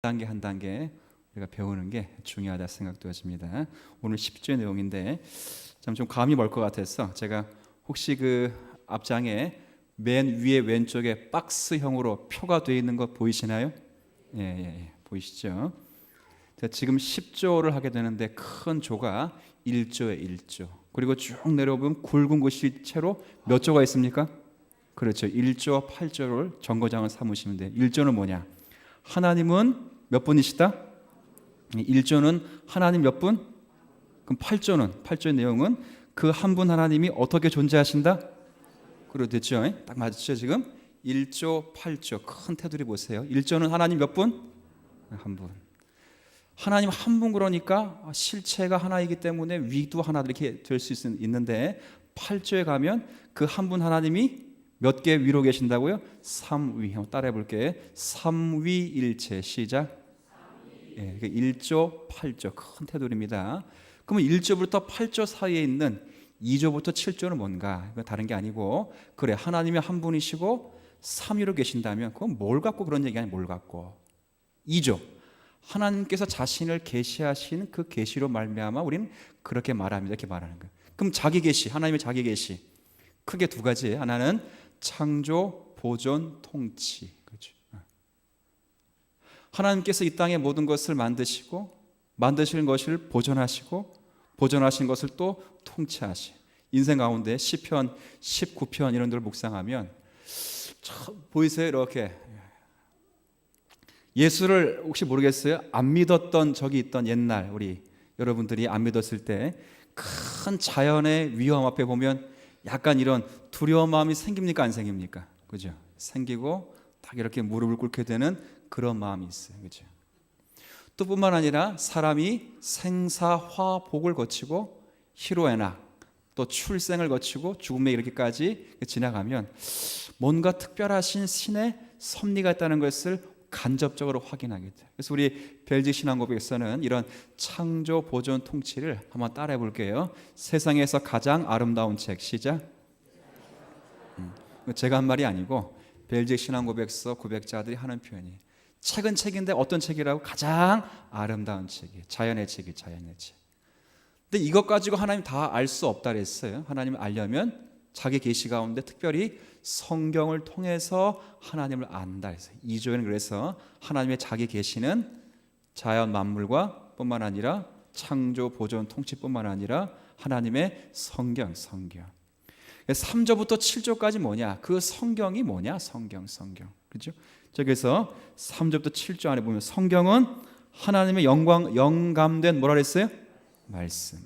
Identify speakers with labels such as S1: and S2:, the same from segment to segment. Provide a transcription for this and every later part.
S1: 단계 한 단계 우리가 배우는 게 중요하다 생각되어집니다. 오늘 10주의 내용인데 좀 감이 멀 것 같아서 제가 혹시 그 앞장에 맨 위에 왼쪽에 박스형으로 표가 되어 있는 거 보이시나요? 예, 보이시죠? 지금 10조를 하게 되는데 큰 조가 1조에 1조, 그리고 쭉 내려오면 굵은 곳이 채로 몇 조가 있습니까? 그렇죠. 1조와 8조를 정거장을 삼으시면 돼요. 1조는 뭐냐? 하나님은 몇 분이시다? 1조는 하나님 몇 분? 그럼 8조의 내용은 그 한 분 하나님이 어떻게 존재하신다? 그렇죠. 딱 맞죠 지금? 1조, 8조 큰 테두리 보세요. 1조는 하나님 몇 분? 한 분. 하나님 한 분, 그러니까 실체가 하나이기 때문에 위도 하나 이렇게 될 수 있는데 8조에 가면 그 한 분 하나님이 몇 개 위로 계신다고요? 3위. 한번 따라해 볼게요. 3위일체. 시작. 1조, 8조 큰 테두리입니다. 그러면 1조부터 8조 사이에 있는 2조부터 7조는 뭔가? 이건 다른 게 아니고, 그래 하나님이 한 분이시고 3위로 계신다면 그건 뭘 갖고 그런 얘기 아니야? 뭘 갖고? 2조. 하나님께서 자신을 계시하신 그 계시로 말미암아 우리는 그렇게 말합니다. 이렇게 말하는 거예요. 그럼 자기 계시, 하나님의 자기 계시 크게 두 가지. 하나는 창조, 보존, 통치. 그렇죠. 하나님께서 이 땅의 모든 것을 만드시고 만드신 것을 보존하시고 보존하신 것을 또 통치하시. 인생 가운데 시편 19편 이런 데를 묵상하면 보이세요? 이렇게 예수를 혹시 모르겠어요? 안 믿었던 적이 있던 옛날 우리 여러분들이 안 믿었을 때 큰 자연의 위험 앞에 보면 약간 이런 두려운 마음이 생깁니까? 안 생깁니까? 그죠? 생기고 딱 이렇게 무릎을 꿇게 되는 그런 마음이 있어요. 그죠? 또 뿐만 아니라 사람이 생사화복을 거치고 희로애락 또 출생을 거치고 죽음에 이르기까지 지나가면 뭔가 특별하신 신의 섭리가 있다는 것을 간접적으로 확인하게 돼요. 그래서 우리 벨직 신앙고백에서는 이런 창조, 보존, 통치를 한번 따라해 볼게요. 세상에서 가장 아름다운 책. 시작. 제가 한 말이 아니고 벨직 신앙고백서 고백자들이 하는 표현이에요. 책은 책인데 어떤 책이라고? 가장 아름다운 책이에요. 자연의 책이 자연의 책. 근데 이것 가지고 하나님 다 알 수 없다 그랬어요. 하나님을 알려면 자기 계시 가운데 특별히 성경을 통해서 하나님을 안다 했어요. 2조에는 그래서 하나님의 자기 계시는 자연 만물과 뿐만 아니라 창조, 보존, 통치뿐만 아니라 하나님의 성경. 3조부터 7조까지 뭐냐? 그 성경이 뭐냐? 성경. 그렇죠? 저기서 3조부터 7조 안에 보면 성경은 하나님의 영감된 뭐라 그랬어요? 말씀.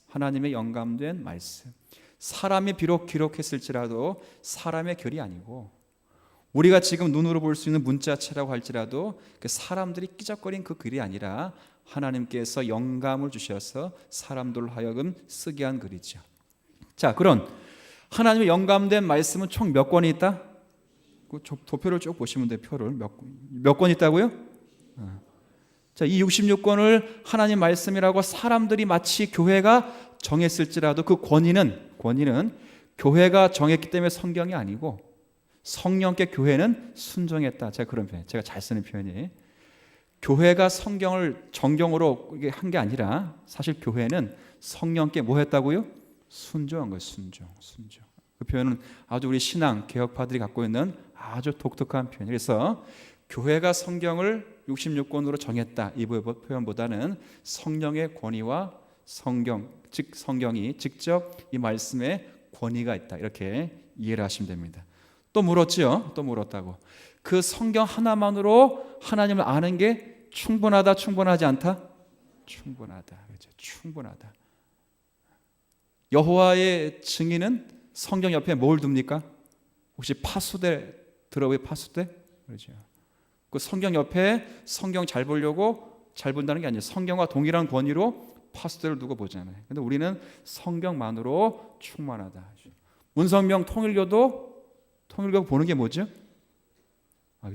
S1: 하나님의 영감된 말씀. 사람이 비록 기록했을지라도 사람의 글이 아니고 우리가 지금 눈으로 볼 수 있는 문자체라고 할지라도 그 사람들이 끼적거린 그 글이 아니라 하나님께서 영감을 주셔서 사람들로 하여금 쓰게 한 글이죠. 자, 그런 하나님의 영감된 말씀은 총 몇 권이 있다? 그 도표를 쭉 보시면 돼요. 표를 몇 권 있다고요? 자, 이 66권을 하나님 말씀이라고 사람들이 마치 교회가 정했을지라도 그 권위는 교회가 정했기 때문에 성경이 아니고 성령께 교회는 순종했다. 제가 그런 표현, 제가 잘 쓰는 표현이 교회가 성경을 정경으로 한 게 아니라 사실 교회는 성령께 뭐 했다고요? 순종한 거예요. 순종. 그 표현은 아주 우리 신앙 개혁파들이 갖고 있는 아주 독특한 표현. 그래서 교회가 성경을 66권으로 정했다 이 표현보다는 성령의 권위와 성경이 직접 이 말씀에 권위가 있다 이렇게 이해를 하시면 됩니다. 또 물었다고. 그 성경 하나만으로 하나님을 아는 게 충분하다, 충분하지 않다? 충분하다. 그렇죠? 충분하다. 여호와의 증인은 성경 옆에 뭘 둡니까? 혹시 파수대 들어보세요? 파수대? 그렇죠. 그 성경 옆에 성경 잘 보려고 잘 본다는 게 아니에요. 성경과 동일한 권위로 파수대를 두고 보잖아요. 근데 우리는 성경만으로 충만하다. 문성명 통일교도 보는 게 뭐죠?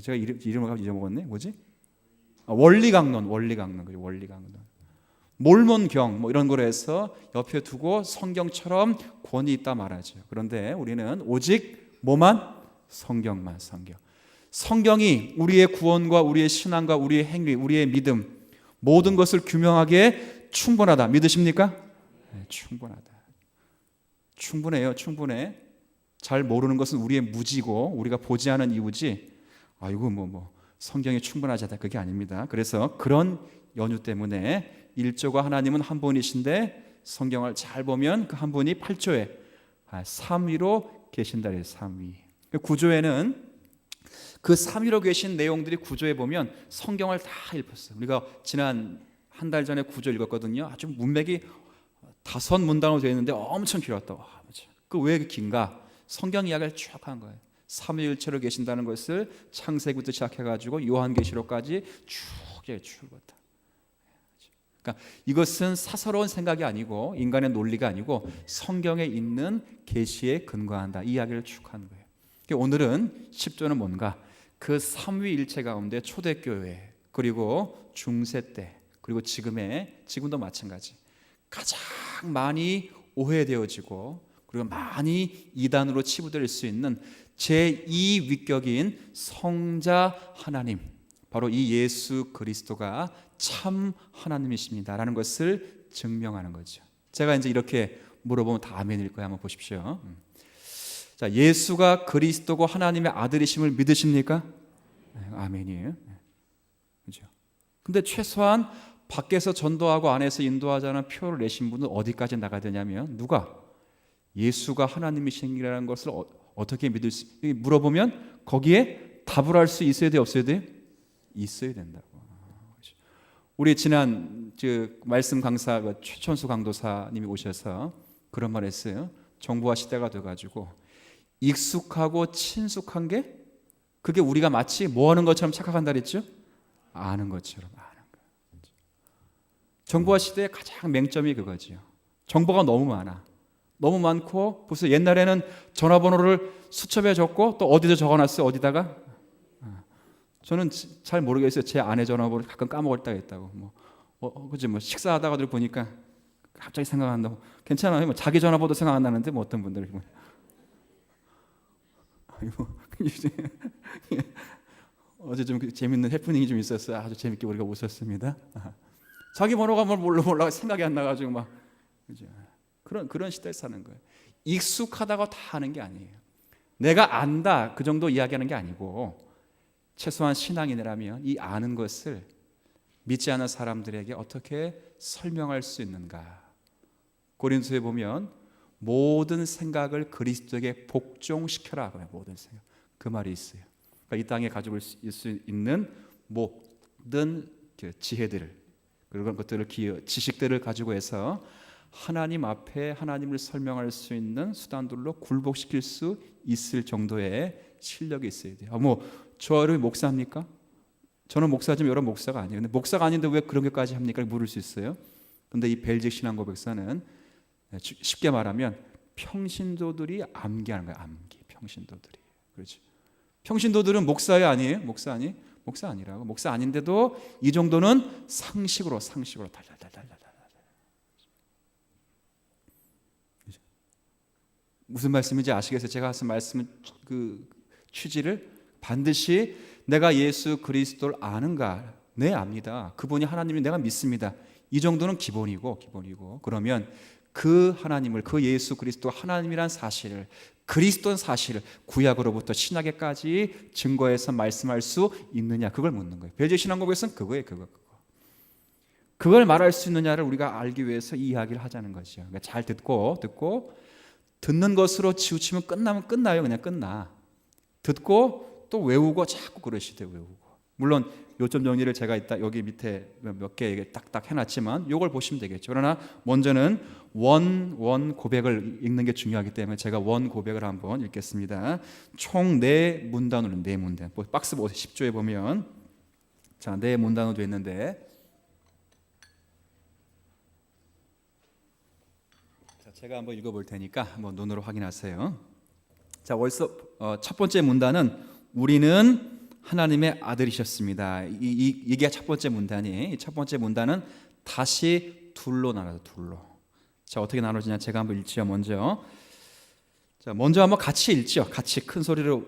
S1: 제가 이름을 잊어먹었네. 뭐지? 원리강론. 몰몬경 뭐 이런 거로 해서 옆에 두고 성경처럼 권위 있다 말하죠. 그런데 우리는 오직 뭐만? 성경. 성경이 우리의 구원과 우리의 신앙과 우리의 행위, 우리의 믿음 모든 것을 규명하기에 충분하다. 믿으십니까? 네, 충분하다. 충분해요. 충분해. 잘 모르는 것은 우리의 무지고 우리가 보지 않은 이유지. 이거 성경이 충분하지 않다. 그게 아닙니다. 그래서 그런 연유 때문에 1조가 하나님은 한 분이신데 성경을 잘 보면 그 한 분이 8조에 3위로 계신다. 3위. 9조에는 그 3위로 계신 내용들이 9조에 보면 성경을 다 읽었어요. 우리가 지난 한 달 전에 9조 읽었거든요. 아주 문맥이 5문단으로 되어 있는데 엄청 길었다. 그 왜 긴가? 성경 이야기를 쭉 한 거예요. 삼위일체로 계신다는 것을 창세기부터 시작해가지고 요한계시록까지 쭉 읽었다. 그러니까 이것은 사사로운 생각이 아니고 인간의 논리가 아니고 성경에 있는 계시에 근거한다. 이 이야기를 쭉 하는 거예요. 오늘은 10조는 뭔가? 그 삼위일체 가운데 초대교회 그리고 중세 때 그리고 지금도 마찬가지 가장 많이 오해되어지고 그리고 많이 이단으로 치부될 수 있는 제2위격인 성자 하나님, 바로 이 예수 그리스도가 참 하나님이십니다라는 것을 증명하는 거죠. 제가 이제 이렇게 물어보면 다 아멘일 거예요. 한번 보십시오. 자, 예수가 그리스도고 하나님의 아들이심을 믿으십니까? 네, 아멘이에요. 그렇죠. 근데 최소한 밖에서 전도하고 안에서 인도하자는 표를 내신 분은 어디까지 나가야 되냐면 누가? 예수가 하나님이신이라는 것을 어떻게 믿을 수 물어보면 거기에 답을 할 수 있어야 돼 없어야 돼? 있어야 된다고. 우리 지난 말씀 강사 최천수 강도사님이 오셔서 그런 말 했어요. 정보화 시대가 돼가지고 익숙하고 친숙한 게 그게 우리가 마치 뭐 하는 것처럼 착각한다 그랬죠? 아는 것처럼 아는 거. 정보화 시대의 가장 맹점이 그거지요. 정보가 너무 많아. 너무 많고 벌써 옛날에는 전화번호를 수첩에 적고 또 어디서 적어놨어요? 어디다가? 저는 잘 모르겠어요. 제 아내 전화번호를 가끔 까먹을 때가 있다고. 그지 식사하다가들 보니까 갑자기 생각난다고. 괜찮아요. 자기 전화번호도 생각 안 나는데 어떤 분들이 어제 좀 재밌는 해프닝이 좀 있었어요. 아주 재밌게 우리가 웃었습니다. 자기 번호가 몰라 생각이 안 나가지고 막 그죠. 그런 시대에 사는 거예요. 익숙하다고 다 하는 게 아니에요. 내가 안다 그 정도 이야기하는 게 아니고 최소한 신앙인이라면 이 아는 것을 믿지 않는 사람들에게 어떻게 설명할 수 있는가. 고린도서에 보면 모든 생각을 그리스도에게 복종시켜라. 모든 생각. 그 말이 있어요. 그러니까 이 땅에 가지고 있을 수 있는 모든 지혜들을 그런 것들을 지식들을 가지고 해서 하나님 앞에 하나님을 설명할 수 있는 수단들로 굴복시킬 수 있을 정도의 실력이 있어야 돼요. 저를 목사입니까? 저는 목사지만 여러분 목사가 아니에요. 근데 목사가 아닌데 왜 그런 것까지 합니까? 물을 수 있어요. 근데 이 벨직 신앙고백사는 쉽게 말하면 평신도들이 암기하는 거예요. 암기. 평신도들이. 그렇죠. 평신도들은 목사야 아니에요? 목사 아니? 목사 아니라고. 목사 아닌데도 이 정도는 상식으로 달달달달달. 무슨 말씀인지 아시겠어요? 제가 하신 말씀은 그 취지를 반드시 내가 예수 그리스도를 아는가? 네, 압니다. 그분이 하나님이 내가 믿습니다. 이 정도는 기본이고 그러면 그 하나님을 그 예수 그리스도 하나님이란 사실을 그리스도는 사실을 구약으로부터 신약에까지 증거해서 말씀할 수 있느냐 그걸 묻는 거예요. 벨제 신앙고백에서는 그거예요. 그걸 말할 수 있느냐를 우리가 알기 위해서 이 이야기를 하자는 거죠. 그러니까 잘 듣고 듣는 것으로 치우치면 끝나요. 그냥 끝나. 듣고 또 외우고 자꾸 그러시대 외우고. 물론 요점 정리를 제가 이따 여기 밑에 몇 개 딱딱 해놨지만 이걸 보시면 되겠죠. 그러나 먼저는 원 고백을 읽는 게 중요하기 때문에 제가 원 고백을 한번 읽겠습니다. 총 4문단으로 4문단. 박스 10조에 보면 자 4문단으로 되어 있는데 제가 한번 읽어볼 테니까 한번 눈으로 확인하세요. 자, 벌써 첫 번째 문단은 우리는 하나님의 아들이셨습니다. 이게 첫 번째 문단이에요. 첫 번째 문단은 다시 둘로 나눠요. 둘로. 자, 어떻게 나눠지냐 제가 한번 읽지요. 먼저 자, 먼저 한번 같이 읽죠. 같이 큰 소리로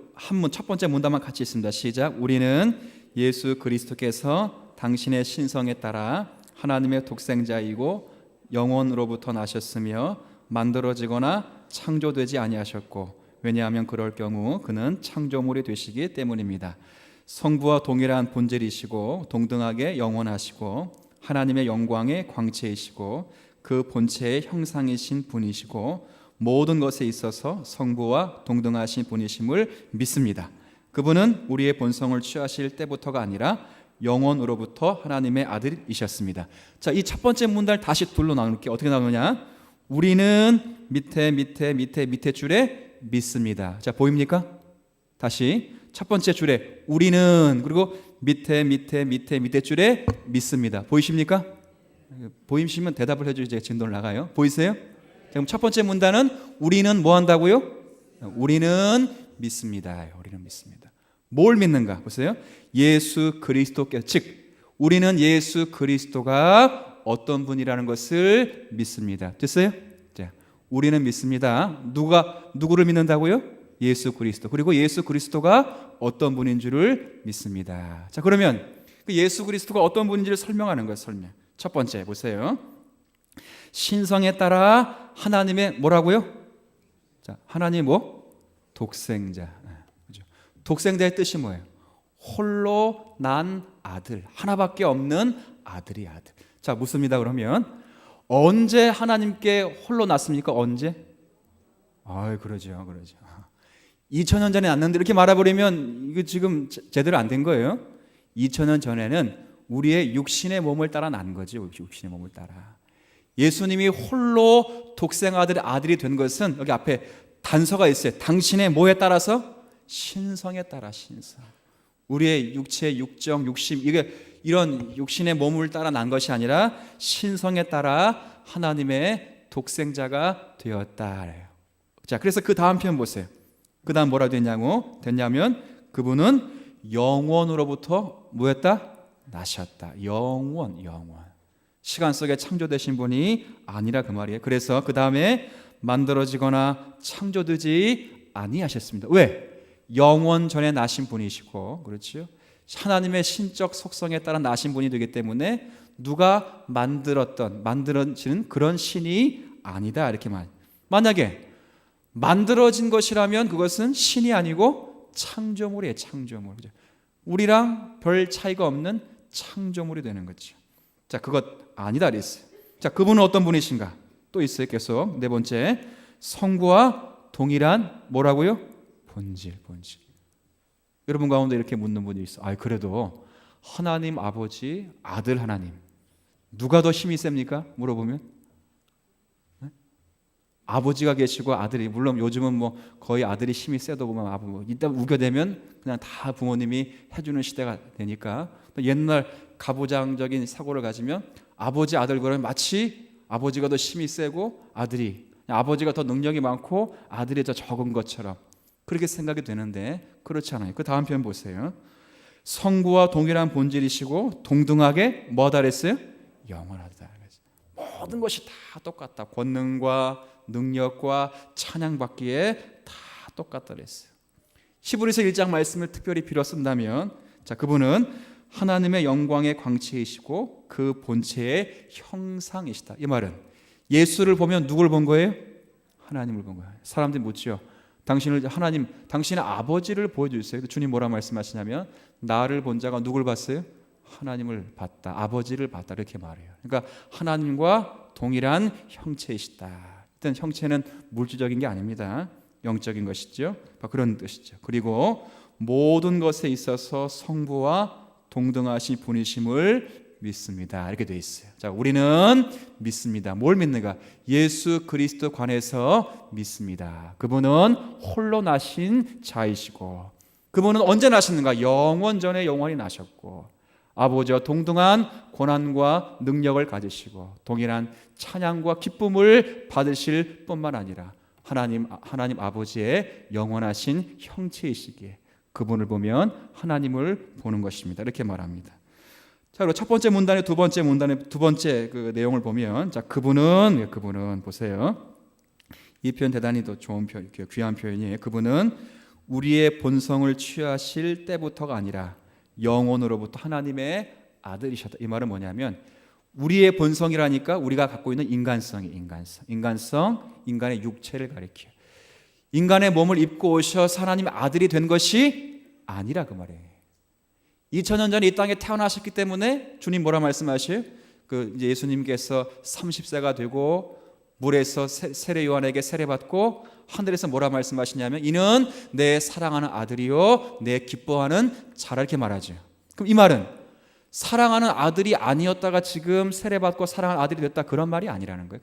S1: 첫 번째 문단만 같이 읽습니다. 시작. 우리는 예수 그리스도께서 당신의 신성에 따라 하나님의 독생자이고 영원으로부터 나셨으며 만들어지거나 창조되지 아니하셨고, 왜냐하면 그럴 경우 그는 창조물이 되시기 때문입니다. 성부와 동일한 본질이시고 동등하게 영원하시고 하나님의 영광의 광채이시고 그 본체의 형상이신 분이시고 모든 것에 있어서 성부와 동등하신 분이심을 믿습니다. 그분은 우리의 본성을 취하실 때부터가 아니라 영원으로부터 하나님의 아들이셨습니다. 자, 이 첫 번째 문단을 다시 둘로 나눌게요. 어떻게 나누냐? 우리는 밑에 줄에 믿습니다. 자, 보입니까? 다시 첫 번째 줄에 우리는, 그리고 밑에 줄에 믿습니다. 보이십니까? 보이시면 대답을 해주세요. 제가 진도를 나가요. 보이세요? 그럼 첫 번째 문단은 우리는 뭐 한다고요? 우리는 믿습니다. 우리는 믿습니다. 뭘 믿는가? 보세요. 예수 그리스도께서, 즉 우리는 예수 그리스도가 어떤 분이라는 것을 믿습니다. 됐어요? 자, 우리는 믿습니다. 누구를 믿는다고요? 예수 그리스도. 그리고 예수 그리스도가 어떤 분인 줄을 믿습니다. 자, 그러면 그 예수 그리스도가 어떤 분인지를 설명하는 거예요. 설명. 첫 번째 보세요. 신성에 따라 하나님의 뭐라고요? 자, 하나님 뭐? 독생자. 그죠? 독생자의 뜻이 뭐예요? 홀로 난 아들, 하나밖에 없는 아들이 아들. 자, 묻습니다. 그러면 언제 하나님께 홀로 났습니까? 언제? 그러죠. 2000년 전에 났는데 이렇게 말해버리면 이거 지금 제대로 안 된 거예요. 2000년 전에는 우리의 육신의 몸을 따라 난 거죠. 육신의 몸을 따라. 예수님이 홀로 독생아들의 아들이 된 것은 여기 앞에 단서가 있어요. 당신의 뭐에 따라서? 신성에 따라. 신성. 우리의 육체, 육정, 육심, 이런 육신의 몸을 따라 난 것이 아니라 신성에 따라 하나님의 독생자가 되었다. 자, 그래서 그 다음 편 보세요. 그 다음 뭐라 됐냐면 그분은 영원으로부터 뭐였다? 나셨다. 영원. 시간 속에 창조되신 분이 아니라 그 말이에요. 그래서 그 다음에 만들어지거나 창조되지 아니하셨습니다. 왜? 영원 전에 나신 분이시고, 그렇죠? 하나님의 신적 속성에 따라 나신 분이 되기 때문에 누가 만들어지는 그런 신이 아니다, 이렇게 말. 만약에 만들어진 것이라면 그것은 신이 아니고 창조물이에요. 창조물. 우리랑 별 차이가 없는 창조물이 되는 거죠. 자, 그것 아니다 그랬어요. 자, 그분은 어떤 분이신가? 또 있어요. 계속 네 번째, 성부와 동일한 뭐라고요? 본질. 여러분 가운데 이렇게 묻는 분이 있어. 그래도 하나님 아버지, 아들 하나님, 누가 더 힘이 셉니까? 물어보면 아버지가 계시고 아들이, 물론 요즘은 뭐 거의 아들이 힘이 세도 보면 이따 우겨대면 그냥 다 부모님이 해주는 시대가 되니까, 옛날 가부장적인 사고를 가지면 아버지 아들 그러면 마치 아버지가 더 힘이 세고 아버지가 더 능력이 많고 아들이 더 적은 것처럼 그렇게 생각이 되는데 그렇지 않아요. 그 다음 편 보세요. 성부와 동일한 본질이시고 동등하게 뭐하다 그랬어요? 영원하다. 모든 것이 다 똑같다. 권능과 능력과 찬양받기에 다 똑같다 그랬어요. 히브리서 1장 말씀을 특별히 빌어 쓴다면, 자, 그분은 하나님의 영광의 광채이시고 그 본체의 형상이시다. 이 말은 예수를 보면 누굴 본 거예요? 하나님을 본 거예요. 사람들이 묻죠. 당신의 아버지를 보여주세요. 주님 뭐라 말씀하시냐면 나를 본 자가 누굴 봤어요? 하나님을 봤다. 아버지를 봤다. 이렇게 말해요. 그러니까 하나님과 동일한 형체이시다. 일단 형체는 물질적인 게 아닙니다. 영적인 것이죠. 그런 뜻이죠. 그리고 모든 것에 있어서 성부와 동등하신 분이심을 믿습니다. 이렇게 되어 있어요. 자, 우리는 믿습니다. 뭘 믿는가? 예수 그리스도 관해서 믿습니다. 그분은 홀로 나신 자이시고, 그분은 언제 나셨는가? 영원 전에 영원히 나셨고, 아버지와 동등한 고난과 능력을 가지시고 동일한 찬양과 기쁨을 받으실 뿐만 아니라 하나님 아버지의 영원하신 형체이시기에 그분을 보면 하나님을 보는 것입니다. 이렇게 말합니다. 자, 그리고 첫 번째 문단의 두 번째 그 내용을 보면, 자, 그분은 보세요. 이 표현 대단히 더 좋은 표현, 귀한 표현이에요. 그분은 우리의 본성을 취하실 때부터가 아니라 영원으로부터 하나님의 아들이셨다. 이 말은 뭐냐면 우리의 본성이라니까 우리가 갖고 있는 인간성이 인간의 육체를 가리켜요. 인간의 몸을 입고 오셔서 하나님의 아들이 된 것이 아니라 그 말이에요. 2000년 전에 이 땅에 태어나셨기 때문에 주님 뭐라 말씀하셔요? 이제 예수님께서 30세가 되고 물에서 세례 요한에게 세례받고 하늘에서 뭐라 말씀하시냐면 이는 내 사랑하는 아들이요 내 기뻐하는 자라 이렇게 말하죠. 그럼 이 말은 사랑하는 아들이 아니었다가 지금 세례받고 사랑하는 아들이 됐다 그런 말이 아니라는 거예요.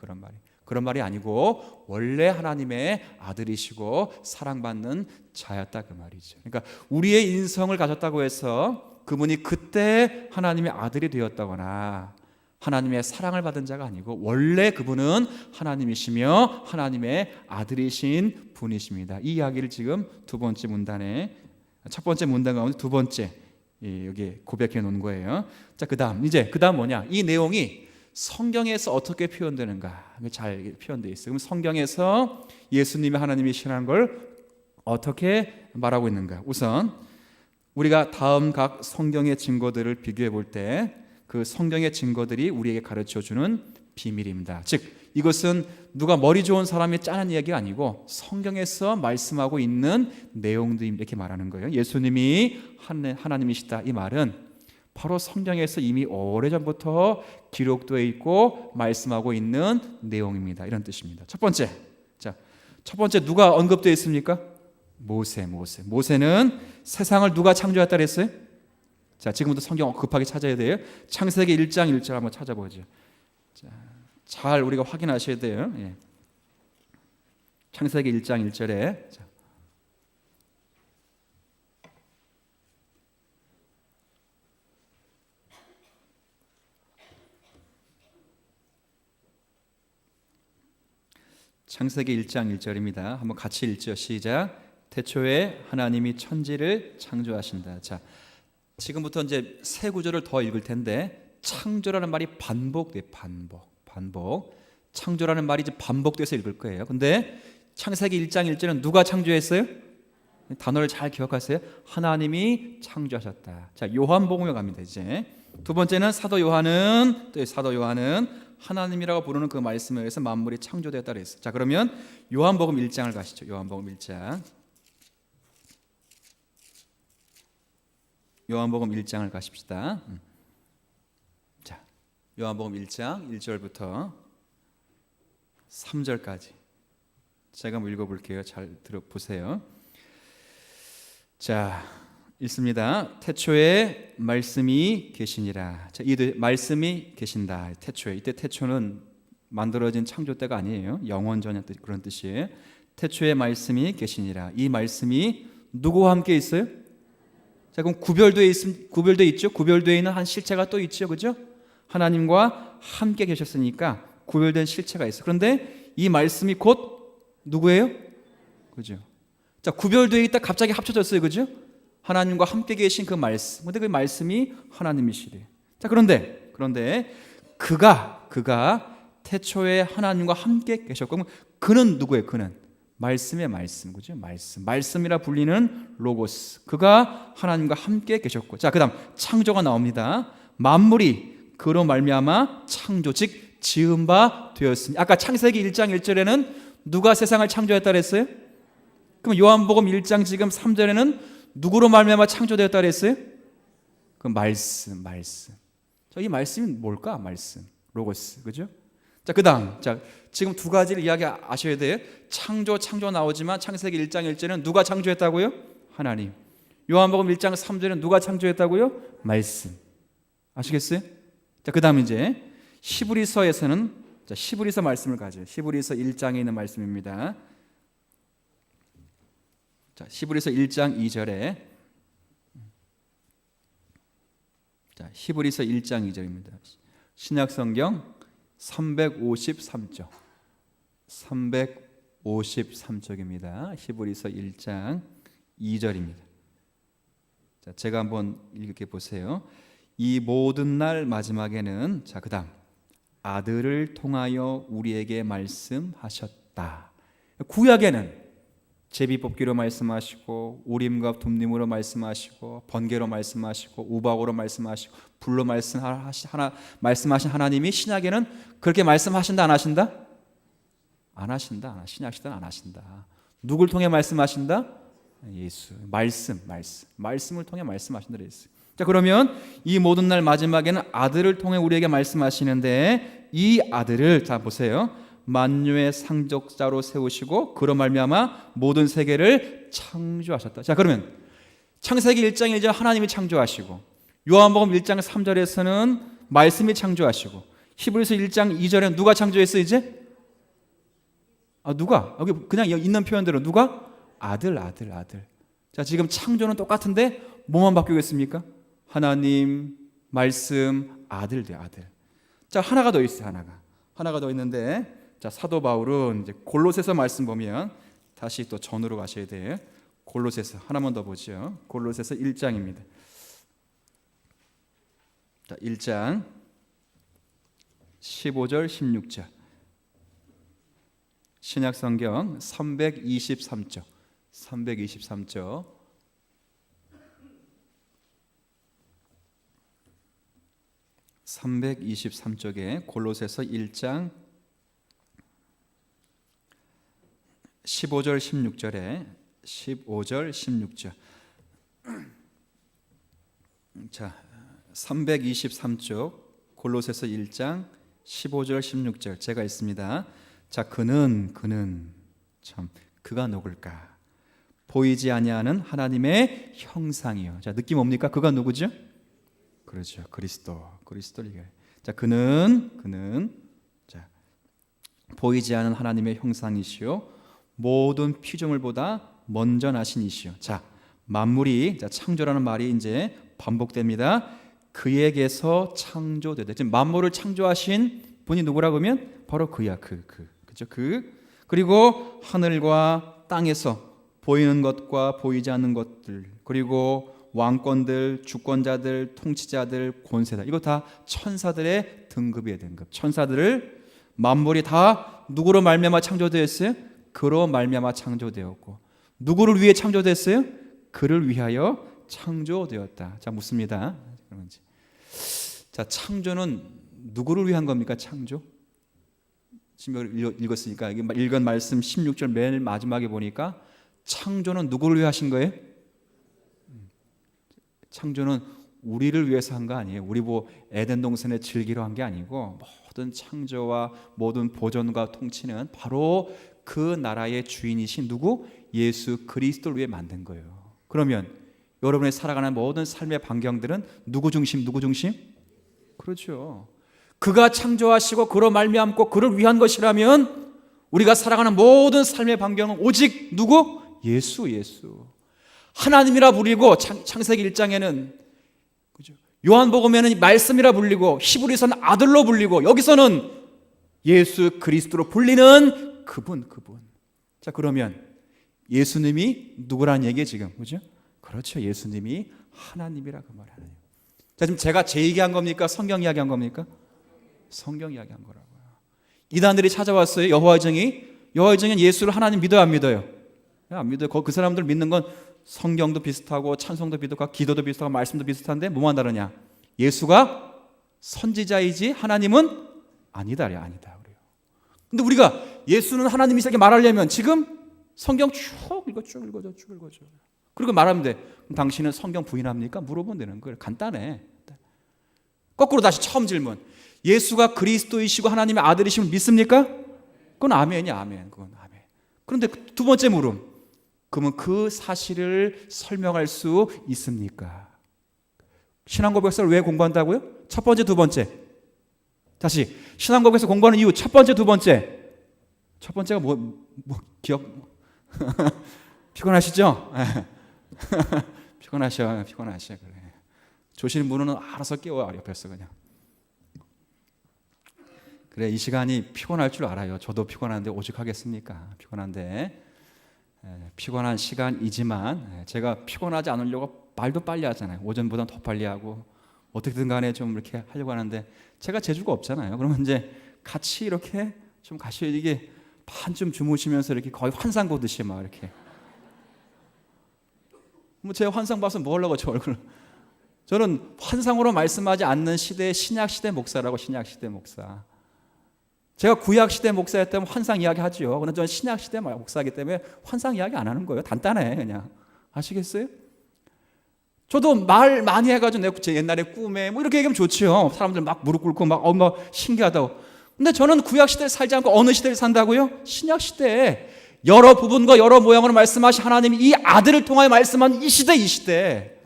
S1: 그런 말이 아니고 원래 하나님의 아들이시고 사랑받는 자였다 그 말이죠. 그러니까 우리의 인성을 가졌다고 해서 그분이 그때 하나님의 아들이 되었다거나 하나님의 사랑을 받은 자가 아니고 원래 그분은 하나님이시며 하나님의 아들이신 분이십니다. 이 이야기를 지금 두 번째 문단에 첫 번째 문단 가운데 두 번째 여기 고백해 놓은 거예요. 자, 그다음 뭐냐? 이 내용이 성경에서 어떻게 표현되는가? 잘 표현되어 있어요. 그럼 성경에서 예수님이 하나님이시라는 걸 어떻게 말하고 있는가? 우선 우리가 다음 각 성경의 증거들을 비교해 볼 때 그 성경의 증거들이 우리에게 가르쳐 주는 비밀입니다. 즉 이것은 누가 머리 좋은 사람이 짜는 이야기가 아니고 성경에서 말씀하고 있는 내용들이 이렇게 말하는 거예요. 예수님이 하나님이시다 이 말은 바로 성경에서 이미 오래전부터 기록되어 있고 말씀하고 있는 내용입니다. 이런 뜻입니다. 첫 번째 누가 언급되어 있습니까? 모세는 세상을 누가 창조했다 그랬어요? 자, 지금부터 성경 급하게 찾아야 돼요. 창세기 1장 1절 한번 찾아보죠. 자, 잘 우리가 확인하셔야 돼요. 예. 창세기 1장 1절에 창세기 1장 1절입니다. 한번 같이 읽죠. 시작. 태초에 하나님이 천지를 창조하신다. 자, 지금부터 이제 세 구절을 더 읽을 텐데 창조라는 말이 반복돼. 반복. 창조라는 말이 이제 반복돼서 읽을 거예요. 근데 창세기 1장 1절은 누가 창조했어요? 단어를 잘 기억하세요. 하나님이 창조하셨다. 자, 요한복음에 갑니다. 이제 두 번째는 사도 요한은 하나님이라고 부르는 그 말씀에 의해서 만물이 창조되었다 그랬어요. 자, 그러면 요한복음 1장을 가시죠. 요한복음 1장. 요한복음 1장을 가십시다. 자, 요한복음 1장 1절부터 3절까지 제가 한번 읽어볼게요. 잘 들어보세요. 자, 읽습니다. 태초에 말씀이 계시니라. 자, 이 말씀이 계신다. 태초에 이때 태초는 만들어진 창조 때가 아니에요. 영원 전의 그런 뜻이에요. 태초에 말씀이 계시니라. 이 말씀이 누구와 함께 있어요? 자, 그럼 구별되어 있죠. 구별되어 있는 한 실체가 또 있죠, 그죠? 하나님과 함께 계셨으니까 구별된 실체가 있어. 그런데 이 말씀이 곧 누구예요? 그죠? 자, 구별되어 있다 갑자기 합쳐졌어요, 그죠? 하나님과 함께 계신 그 말씀. 근데 그 말씀이 하나님이시래. 자, 그런데 그가 태초에 하나님과 함께 계셨고, 그럼 그는 누구예요? 그는 말씀의 말씀, 그죠? 말씀이라 불리는 로고스. 그가 하나님과 함께 계셨고, 자, 그다음 창조가 나옵니다. 만물이 그로 말미암아 창조, 즉 지은 바 되었으니. 아까 창세기 1장 1절에는 누가 세상을 창조했다 그랬어요? 그럼 요한복음 1장 지금 3절에는 누구로 말미암아 창조되었다 그랬어요? 그 말씀. 자, 이 말씀이 뭘까? 말씀, 로고스, 그죠? 자, 그다음, 지금 두 가지를 이야기하셔야 돼요. 창조 나오지만 창세기 1장 1절은 누가 창조했다고요? 하나님. 요한복음 1장 3절은 누가 창조했다고요? 말씀. 아시겠어요? 자, 그다음 이제 히브리서에서는 히브리서 말씀을 가져요. 히브리서 1장에 있는 말씀입니다. 자, 히브리서 1장 2절에 히브리서 1장 2절입니다. 신약성경 353쪽 353쪽입니다. 히브리서 1장 2절입니다. 자, 제가 한번 읽게 보세요. 이 모든 날 마지막에는 그다음 아들을 통하여 우리에게 말씀하셨다. 구약에는 제비뽑기로 말씀하시고 우림과 둠림으로 말씀하시고 번개로 말씀하시고 우박으로 말씀하시고 불로 말씀하신 하나님이 신약에는 그렇게 말씀하신다 안 하신다? 안 하신다. 신약 시대는 안 하신다. 누굴 통해 말씀하신다? 예수. 말씀을 통해 말씀하신다 그랬어요. 자, 그러면 이 모든 날 마지막에는 아들을 통해 우리에게 말씀하시는데 이 아들을 자 보세요. 만유의 상속자로 세우시고 그로 말미암아 모든 세계를 창조하셨다. 자, 그러면 창세기 1장 1절 하나님이 창조하시고 요한복음 1장 3절에서는 말씀이 창조하시고 히브리서 1장 2절에 누가 창조했어 이제? 누가? 여기 그냥 있는 표현대로 누가? 아들. 자, 지금 창조는 똑같은데 뭐만 바뀌겠습니까? 하나님, 말씀, 아들. 자, 하나가 더 있어요. 하나가 더 있는데 자, 사도 바울은 이제 골로새서 말씀 보면 다시 또 전으로 가셔야 돼요. 골로새서 하나만 더 보죠. 골로새서 1장입니다. 자, 1장 15절 16절. 신약 성경 323쪽. 323쪽에 골로새서 1장 15절 16절. 자, 323쪽 골로새서 1장 15절 16절 제가 있습니다. 자, 그는 참 그가 누굴까? 보이지 아니하는 하나님의 형상이요. 자, 느낌 뭡니까? 그가 누구죠? 그렇죠. 그리스도를. 자, 그는 자, 보이지 않는 하나님의 형상이시요 모든 피조물보다 먼저 나신 이시요. 자, 만물이 자, 창조라는 말이 이제 반복됩니다. 그에게서 창조되다. 지금 만물을 창조하신 분이 누구라고 하면 바로 그야. 그죠? 그리고 하늘과 땅에서 보이는 것과 보이지 않는 것들, 그리고 왕권들, 주권자들, 통치자들, 권세자, 이거 다 천사들의 등급이에요. 천사들을 만물이 다 누구로 말미암아 창조되었어요? 그로 말미암아 창조되었고, 누구를 위해 창조됐어요? 그를 위하여 창조되었다. 자, 묻습니다. 자, 창조는 누구를 위한 겁니까? 창조? 지금 읽었으니까 읽은 말씀 16절 맨 마지막에 보니까 창조는 누구를 위해 하신 거예요? 창조는 우리를 위해서 한 거 아니에요. 우리 에덴 동산에 즐기러 한 게 아니고 모든 창조와 모든 보존과 통치는 바로 그 나라의 주인이신 누구? 예수 그리스도를 위해 만든 거예요. 그러면 여러분의 살아가는 모든 삶의 반경들은 누구 중심? 그렇죠. 그가 창조하시고 그로 말미암고 그를 위한 것이라면 우리가 살아가는 모든 삶의 반경은 오직 누구? 예수. 하나님이라 불리고 창세기 1장에는 그죠? 요한복음에는 말씀이라 불리고 히브리서는 아들로 불리고 여기서는 예수 그리스도로 불리는 그분. 자, 그러면 예수님이 누구라는 얘기예요 지금? 그죠? 그렇죠. 예수님이 하나님이라 그 말이에요. 자, 지금 제가 제 얘기한 겁니까? 성경 이야기한 겁니까? 성경 이야기한 거라고요. 이단들이 찾아왔어요. 여호와의 증인 예수를 하나님 믿어요, 안 믿어요? 안 믿어요. 그 사람들 믿는 건 성경도 비슷하고 찬송도 비슷하고 기도도 비슷하고 말씀도 비슷한데 뭐만 다르냐? 예수가 선지자이지 하나님은 아니다 그래요. 근데 우리가 예수는 하나님이시다 이렇게 말하려면 지금 성경 쭉 읽어줘. 그리고 말하면 돼. 그럼 당신은 성경 부인합니까? 물어보면 되는 거예요. 간단해. 거꾸로 다시 처음 질문. 예수가 그리스도이시고 하나님의 아들이심을 믿습니까? 그건 아멘이야, 아멘. 그런데 두 번째 물음. 그러면 그 사실을 설명할 수 있습니까? 신앙고백서를 왜 공부한다고요? 첫 번째, 두 번째. 다시 신앙고백서 공부하는 이유 첫 번째, 두 번째. 첫 번째가 기억 피곤하시죠? 피곤하셔 그래. 조실 문은 알아서 깨워 옆에서 그냥. 그래, 이 시간이 피곤할 줄 알아요. 저도 피곤한데 오죽하겠습니까? 피곤한 시간이지만 제가 피곤하지 않으려고 말도 빨리 하잖아요. 오전보다 더 빨리 하고 어떻게든 간에 좀 이렇게 하려고 하는데 제가 재주가 없잖아요. 그러면 이제 같이 이렇게 좀 가셔야 이게 반쯤 주무시면서 이렇게 거의 환상 보듯이 막 이렇게. 뭐 제 환상 봐서 뭐 하려고 저 얼굴. 저는 환상으로 말씀하지 않는 시대의 신약 시대 목사라고. 신약 시대 목사. 제가 구약 시대 목사였다면 환상 이야기 하죠. 그런데 저는 신약 시대 목사이기 때문에 환상 이야기 안 하는 거예요. 단단해 그냥. 아시겠어요? 저도 말 많이 해가지고 제 옛날에 꿈에 뭐 이렇게 얘기하면 좋지요. 사람들 막 무릎 꿇고 막 신기하다고. 근데 저는 구약 시대를 살지 않고 어느 시대를 산다고요? 신약 시대에 여러 부분과 여러 모양으로 말씀하신 하나님이 이 아들을 통하여 말씀한 이 시대.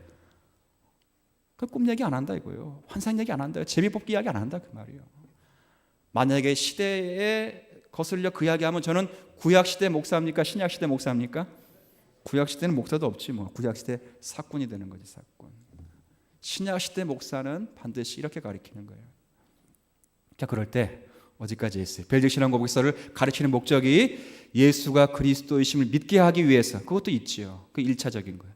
S1: 그 꿈 얘기 안 한다 이거예요. 환상 얘기 안 한다. 제비뽑기 이야기 안 한다 그 말이에요. 만약에 시대에 거슬려 그 이야기하면 저는 구약 시대 목사입니까? 신약 시대 목사입니까? 구약 시대는 목사도 없지 뭐. 구약 시대 사꾼이 되는 거지 사꾼. 신약 시대 목사는 반드시 이렇게 가르치는 거예요. 자, 그럴 때 어디까지 했어요? 벨직 신앙고백서를 가르치는 목적이 예수가 그리스도이심을 믿게 하기 위해서. 그것도 있지요. 그 1차적인 거예요.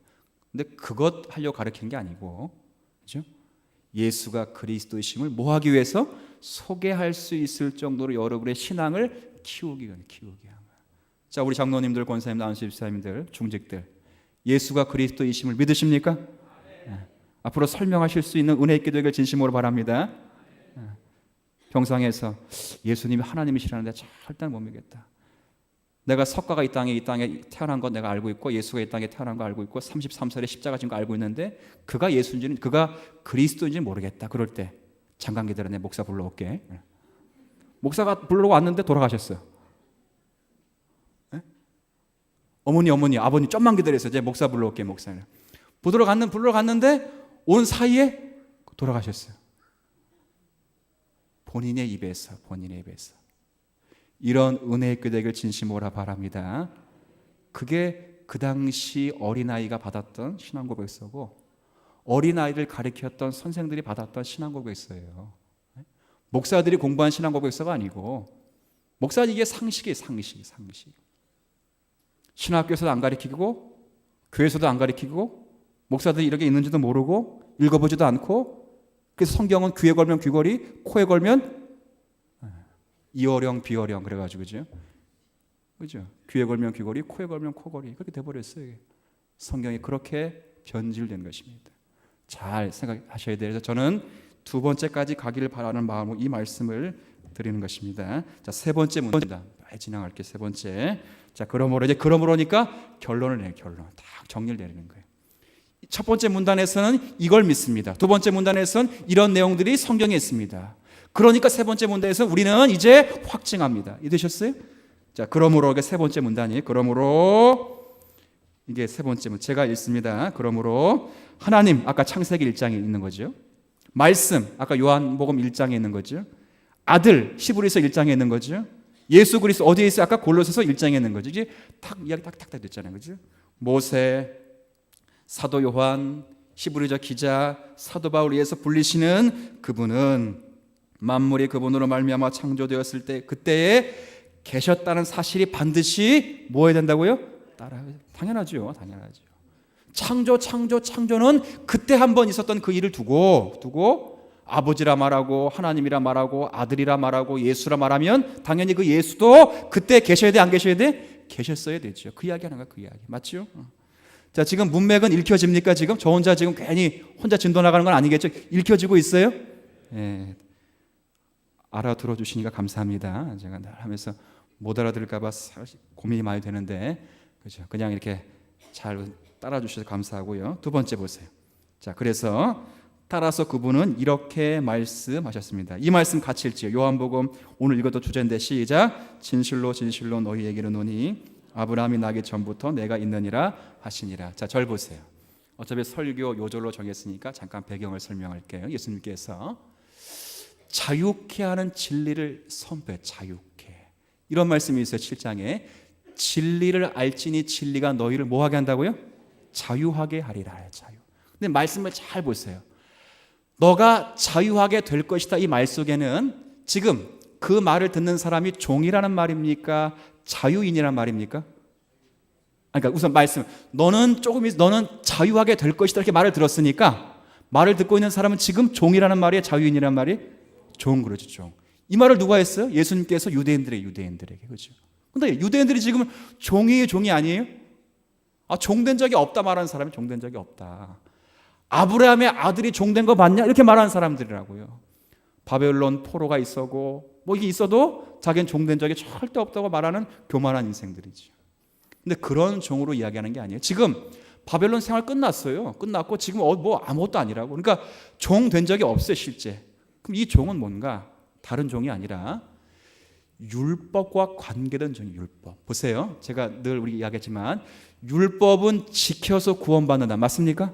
S1: 근데 그것 하려고 가르치는 게 아니고, 그렇죠? 예수가 그리스도이심을 뭐 하기 위해서? 소개할 수 있을 정도로 여러분의 신앙을 키우기 위한 거예요. 자, 우리 장로님들, 권사님들, 안수집사님들, 중직들, 예수가 그리스도이심을 믿으십니까? 네. 앞으로 설명하실 수 있는 은혜의 기도를 진심으로 바랍니다. 네. 병상에서 예수님이 하나님이시라는데 절대 못 믿겠다. 내가 석가가 이 땅에 태어난 건 내가 알고 있고, 예수가 이 땅에 태어난 거 알고 있고, 33살에 십자가 진 거 알고 있는데 그가 예수인지는, 그가 그리스도인지는 모르겠다. 그럴 때 잠깐 기다려, 내 목사 불러올게. 네. 목사가 불러고 왔는데 돌아가셨어요. 네? 어머니, 아버님 좀만 기다려서 제 목사 불러올게. 목사를 불러 갔는데 온 사이에 돌아가셨어요. 본인의 입에서. 이런 은혜의 꾀되기를 진심으로 바랍니다. 그게 그 당시 어린아이가 받았던 신앙고백서고, 어린아이를 가르쳤던 선생들이 받았던 신앙고백서예요. 목사들이 공부한 신앙고백서가 아니고, 목사는 이게 상식이에요. 상식. 신학교에서도 안 가르치고, 교회에서도 안 가르치고, 목사들이 이렇게 있는지도 모르고 읽어보지도 않고, 그래서 성경은 귀에 걸면 귀걸이, 코에 걸면 이어령, 비어령 그래가지고, 그죠? 귀에 걸면 귀걸이, 코에 걸면 코걸이, 그렇게 돼버렸어요. 성경이 그렇게 변질된 것입니다. 잘 생각하셔야 돼요. 저는 두 번째까지 가기를 바라는 마음으로 이 말씀을 드리는 것입니다. 자, 세 번째 문제입니다. 빨리 진행할게요. 세 번째. 자, 그러므로니까 결론을 내요. 결론. 딱 정리를 내리는 거예요. 첫 번째 문단에서는 이걸 믿습니다. 두 번째 문단에서는 이런 내용들이 성경에 있습니다. 그러니까 세 번째 문단에서 우리는 이제 확증합니다. 이해되셨어요? 자, 그러므로 이게 세 번째 문단이, 그러므로 이게 세 번째 문. 제가 읽습니다. 그러므로 하나님, 아까 창세기 1장에 있는 거죠. 말씀, 아까 요한복음 1장에 있는 거죠. 아들, 히브리서 1장에 있는 거죠. 예수 그리스도 어디에 있어요? 아까 골로새서 1장에 있는 거죠. 이제 이야기 탁탁 됐잖아요, 그죠? 모세, 사도 요한, 히브리서 기자, 사도 바울 위해서 불리시는 그분은 만물이 그분으로 말미암아 창조되었을 때 그때에 계셨다는 사실이 반드시 뭐 해야 된다고요? 따라야. 당연하죠. 창조는 그때 한번 있었던 그 일을 두고 아버지라 말하고 하나님이라 말하고 아들이라 말하고 예수라 말하면 당연히 그 예수도 그때 계셔야 돼, 안 계셔야 돼? 계셨어야 되죠. 그 이야기 하는 거야, 그 이야기. 맞죠? 자, 지금 문맥은 읽혀집니까? 지금 저 혼자 지금 괜히 혼자 진도 나가는 건 아니겠죠? 읽혀지고 있어요? 예. 알아들어 주시니까 감사합니다. 제가 늘 하면서 못 알아들을까 봐 고민이 많이 되는데, 그죠? 그냥 이렇게 잘 따라 주셔서 감사하고요. 두 번째 보세요. 자, 그래서 따라서 그분은 이렇게 말씀하셨습니다. 이 말씀 같이 읽지요. 요한복음 오늘 읽어도 주제인데 시작. 진실로 너희에게 이르노니 아브라함이 나기 전부터 내가 있느니라 하시니라. 자, 절 보세요. 어차피 설교 요절로 정했으니까 잠깐 배경을 설명할게요. 예수님께서 자유케 하는 진리를 선포해. 자유케. 이런 말씀이 있어요. 7장에. 진리를 알지니 진리가 너희를 뭐하게 한다고요? 자유하게 하리라. 자유. 근데 말씀을 잘 보세요. 너가 자유하게 될 것이다. 이 말 속에는 지금 그 말을 듣는 사람이 종이라는 말입니까? 자유인이란 말입니까? 그러니까 우선 말씀, 너는 자유하게 될 것이다 이렇게 말을 들었으니까 말을 듣고 있는 사람은 지금 종이라는 말이에요? 자유인이란 말이? 종, 그러죠, 종. 이 말을 누가 했어요? 예수님께서 유대인들에게, 그렇죠. 근데 유대인들이 지금 종이 아니에요? 종된 적이 없다 말하는 사람이 종된 적이 없다. 아브라함의 아들이 종된 거 맞냐? 이렇게 말하는 사람들이라고요. 바벨론 포로가 있었고 뭐 이게 있어도 자기는 종된 적이 절대 없다고 말하는 교만한 인생들이죠. 근데 그런 종으로 이야기하는 게 아니에요. 지금 바벨론 생활 끝났어요. 끝났고 지금 뭐 아무것도 아니라고. 그러니까 종 된 적이 없어요, 실제. 그럼 이 종은 뭔가? 다른 종이 아니라 율법과 관계된 종이 율법. 보세요. 제가 늘 우리 이야기했지만 율법은 지켜서 구원받는다. 맞습니까?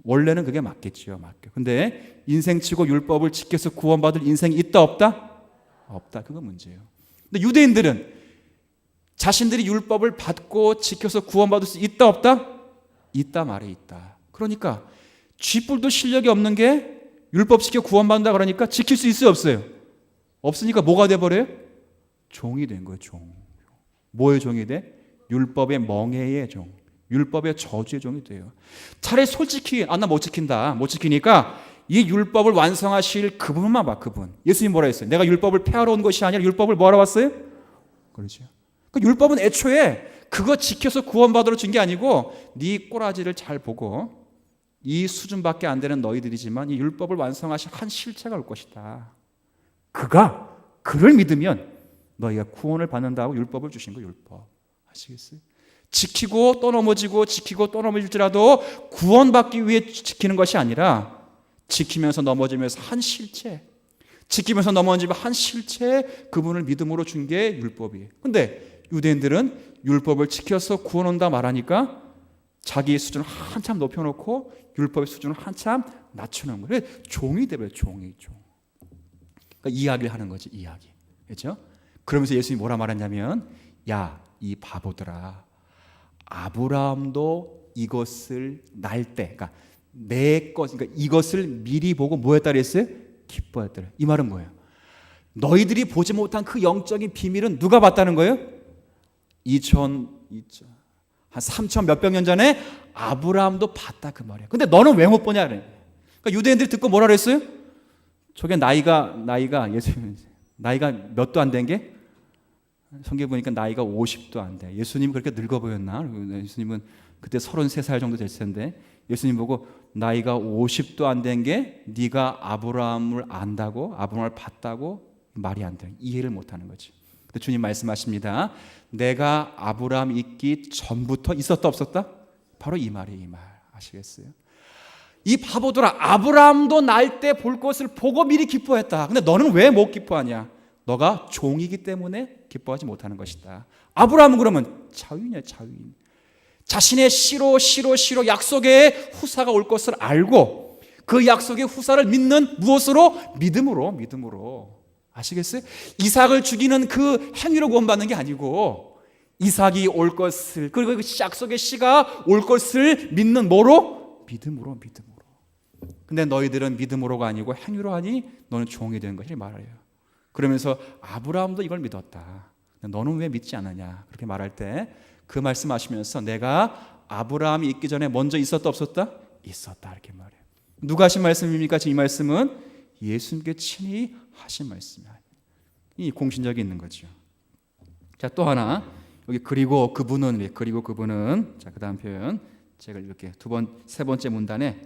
S1: 원래는 그게 맞겠죠. 맞죠. 근데 인생치고 율법을 지켜서 구원받을 인생이 있다 없다? 없다. 그거 문제예요. 근데 유대인들은 자신들이 율법을 받고 지켜서 구원받을 수 있다 없다? 있다 말에 있다. 그러니까 쥐뿔도 실력이 없는 게 율법 지켜 구원받는다 그러니까 지킬 수 있어요 없어요? 없으니까 뭐가 돼버려요? 종이 된 거예요. 종. 뭐의 종이 돼? 율법의 멍에의 종. 율법의 저주의 종이 돼요. 차라리 솔직히 나 못 지킨다. 못 지키니까 이 율법을 완성하실 그분만 봐. 그분. 예수님 뭐라 했어요? 내가 율법을 폐하러 온 것이 아니라 율법을 뭐하러 왔어요? 그렇죠. 그 율법은 애초에 그거 지켜서 구원받으러 준 게 아니고 네 꼬라지를 잘 보고 이 수준밖에 안 되는 너희들이지만 이 율법을 완성하실 한 실체가 올 것이다. 그를 믿으면 너희가 구원을 받는다고 율법을 주신 거 율법. 아시겠어요? 지키고 또 넘어지고 지키고 또 넘어질지라도 구원받기 위해 지키는 것이 아니라 지키면서 넘어지면서 한 실체, 지키면서 넘어지면 한 실체 그분을 믿음으로 준 게 율법이에요. 근데 유대인들은 율법을 지켜서 구원 온다 말하니까 자기의 수준을 한참 높여놓고 율법의 수준을 한참 낮추는 거예요. 종이 되버려요. 종이 종. 그러니까 이야기를 하는 거지. 이야기. 그렇죠? 그러면서 예수님이 뭐라 말했냐면 야, 이 바보들아. 아브라함도 이것을 날 때, 그러니까 내 것, 그러니까 이것을 미리 보고 뭐 했다 그랬어요? 기뻐했더라. 이 말은 뭐예요? 너희들이 보지 못한 그 영적인 비밀은 누가 봤다는 거예요? 한 3천 몇백 년 전에 아브라함도 봤다 그 말이에요. 근데 너는 왜 못 보냐 그래. 그러니까 유대인들이 듣고 뭐라 그랬어요? 저게 나이가 예수님 나이가 몇도 안 된 게 성경 보니까 나이가 50도 안 돼. 예수님 그렇게 늙어 보였나? 예수님은 그때 33살 정도 됐을 텐데 예수님 보고 나이가 50도 안 된 게 네가 아브라함을 안다고 아브라함을 봤다고 말이 안 돼. 이해를 못 하는 거지. 근데 주님 말씀하십니다. 내가 아브라함 있기 전부터 있었다 없었다? 바로 이 말이에요. 이 말. 아시겠어요? 이 바보들아 아브라함도 날 때 볼 것을 보고 미리 기뻐했다. 근데 너는 왜 못 기뻐하냐? 너가 종이기 때문에 기뻐하지 못하는 것이다. 아브라함은 그러면 자유인이야. 자유인. 자신의 씨로 약속의 후사가 올 것을 알고 그 약속의 후사를 믿는 무엇으로? 믿음으로. 아시겠어요? 이삭을 죽이는 그 행위로 구원받는 게 아니고 이삭이 올 것을 그리고 그 약속의 씨가 올 것을 믿는 뭐로? 믿음으로. 근데 너희들은 믿음으로가 아니고 행위로 하니 너는 종이 된 것이 말해요. 그러면서 아브라함도 이걸 믿었다. 너는 왜 믿지 않느냐? 그렇게 말할 때 그 말씀하시면서 내가 아브라함이 있기 전에 먼저 있었다 없었다? 있었다 이렇게 말해요. 누가 하신 말씀입니까? 지금 이 말씀은 예수님께 친히 하신 말씀이야. 이 공신력이 있는 거죠. 자, 또 하나 여기 그리고 그분은 자, 그다음 표현 제가 이렇게 세 번째 문단에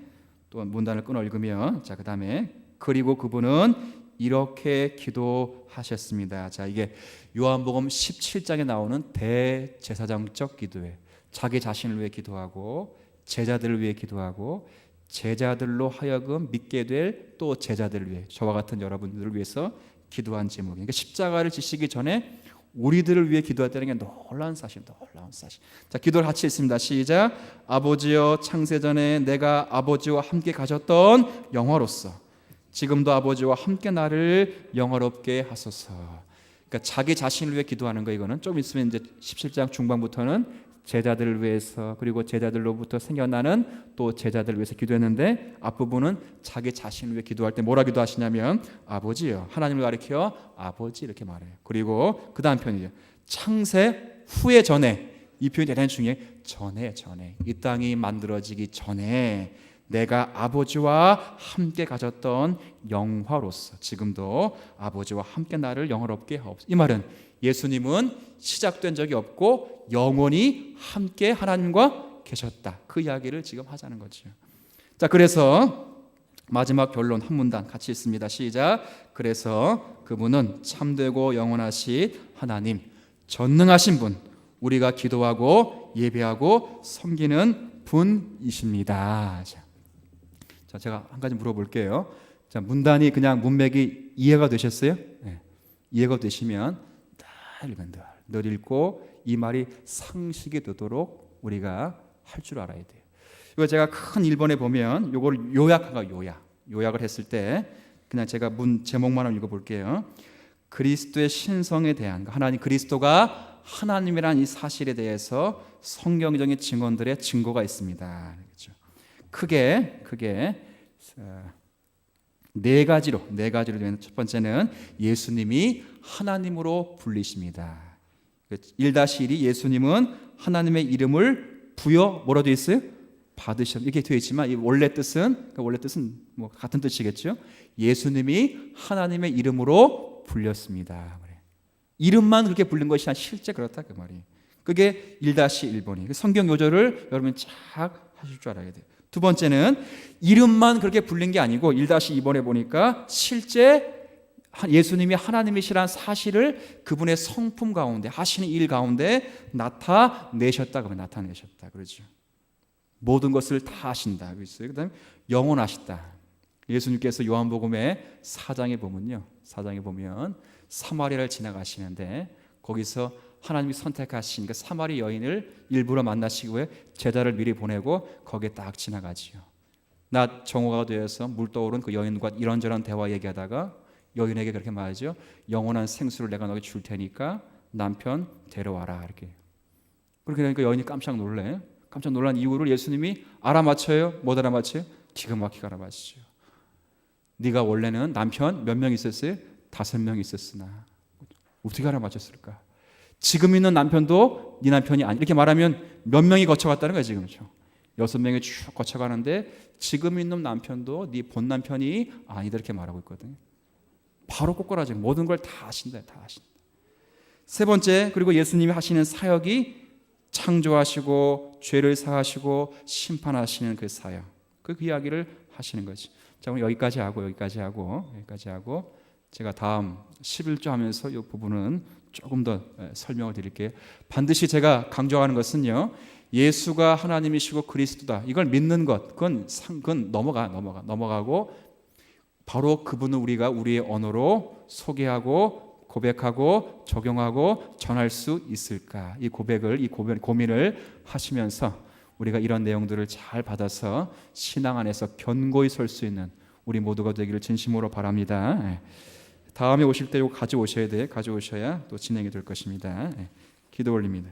S1: 또 문단을 끊어 읽으면 자, 그다음에 그리고 그분은 이렇게 기도하셨습니다. 자, 이게 요한복음 17장에 나오는 대제사장적 기도예요. 자기 자신을 위해 기도하고 제자들을 위해 기도하고 제자들로 하여금 믿게 될 또 제자들을 위해 저와 같은 여러분들을 위해서 기도한 제목이에요. 그러니까 십자가를 지시기 전에 우리들을 위해 기도했다는 게 놀라운 사실. 자, 기도를 같이 했습니다. 시작. 아버지여 창세전에 내가 아버지와 함께 가졌던 영화로서 지금도 아버지와 함께 나를 영화롭게 하소서. 그러니까 자기 자신을 위해 기도하는 거 이거는 좀 있으면 이제 17장 중반부터는 제자들을 위해서 그리고 제자들로부터 생겨나는 또 제자들을 위해서 기도했는데 앞부분은 자기 자신을 위해 기도할 때 뭐라 기도하시냐면 아버지요. 하나님을 가리켜 아버지 이렇게 말해요. 그리고 그 다음 편이죠. 창세 후에 전에 이 표현이 대단히 중요해. 전에 이 땅이 만들어지기 전에 내가 아버지와 함께 가졌던 영화로서 지금도 아버지와 함께 나를 영화롭게 하옵소서. 이 말은 예수님은 시작된 적이 없고 영원히 함께 하나님과 계셨다. 그 이야기를 지금 하자는 거죠. 자, 그래서 마지막 결론 한 문단 같이 읽습니다. 시작. 그래서 그분은 참되고 영원하신 하나님, 전능하신 분, 우리가 기도하고 예배하고 섬기는 분이십니다. 자, 제가 한 가지 물어볼게요. 자, 문단이 그냥 문맥이 이해가 되셨어요? 네. 이해가 되시면 늘 읽고 이 말이 상식이 되도록 우리가 할 줄 알아야 돼요. 이거 제가 큰 1번에 보면 이걸 요약을 했을 때 그냥 제가 문 제목만 읽어볼게요. 그리스도의 신성에 대한, 하나님 그리스도가 하나님이란 이 사실에 대해서 성경적인 증언들의 증거가 있습니다. 그렇죠? 크게 네 가지로 되는 첫 번째는 예수님이 하나님으로 불리십니다. 1-1이 예수님은 하나님의 이름을 뭐라 되어 있어요? 받으셨. 이렇게 되어 있지만 이 원래 뜻은 뭐 같은 뜻이겠죠. 예수님이 하나님의 이름으로 불렸습니다. 이름만 그렇게 불린 것이 아니라 실제 그렇다 그 말이. 그게 1-1번이. 성경 요절을 여러분 쫙 하실 줄 알아야 돼요. 두 번째는 이름만 그렇게 불린 게 아니고 1-2번에 보니까 실제 예수님이 하나님이시라는 사실을 그분의 성품 가운데 하시는 일 가운데 나타내셨다. 그러죠. 모든 것을 다 하신다. 그다음에 영원하시다. 예수님께서 요한복음의 4장에 보면 사마리아를 지나가시는데 거기서 하나님이 선택하신 그 사마리 여인을 일부러 만나시고 제자를 미리 보내고 거기에 딱 지나가지요. 낮 정오가 되어서 물 떠오른 그 여인과 이런저런 대화 얘기하다가 여인에게 그렇게 말하죠. 영원한 생수를 내가 너에게 줄 테니까 남편 데려와라. 이렇게. 그렇게 되니까 여인이 깜짝 놀란 이유를 예수님이 알아맞혀요? 못 알아맞혀요? 기가 막히게 알아맞히죠. 네가 원래는 남편 몇 명 있었어요? 5명 있었으나 어떻게 알아맞혔을까? 지금 있는 남편도 네 남편이 아니. 이렇게 말하면 몇 명이 거쳐갔다는 거예요 지금. 6명이 쭉 거쳐가는데 지금 있는 남편도 네 본 남편이 아니다 이렇게 말하고 있거든요. 바로 꼬꾸라져. 모든 걸 다 하신다. 세 번째, 그리고 예수님이 하시는 사역이 창조하시고 죄를 사하시고 심판하시는 그 사역. 그 이야기를 하시는 거지. 자, 오늘 여기까지 하고 제가 다음 11조 하면서 이 부분은 조금 더 설명을 드릴게요. 반드시 제가 강조하는 것은요. 예수가 하나님이시고 그리스도다. 이걸 믿는 것. 그건 넘어가고 바로 그분은 우리가 우리의 언어로 소개하고 고백하고 적용하고 전할 수 있을까? 이 고민을 하시면서 우리가 이런 내용들을 잘 받아서 신앙 안에서 견고히 설 수 있는 우리 모두가 되기를 진심으로 바랍니다. 다음에 오실 때 이거 가져오셔야 또 진행이 될 것입니다. 기도 올립니다.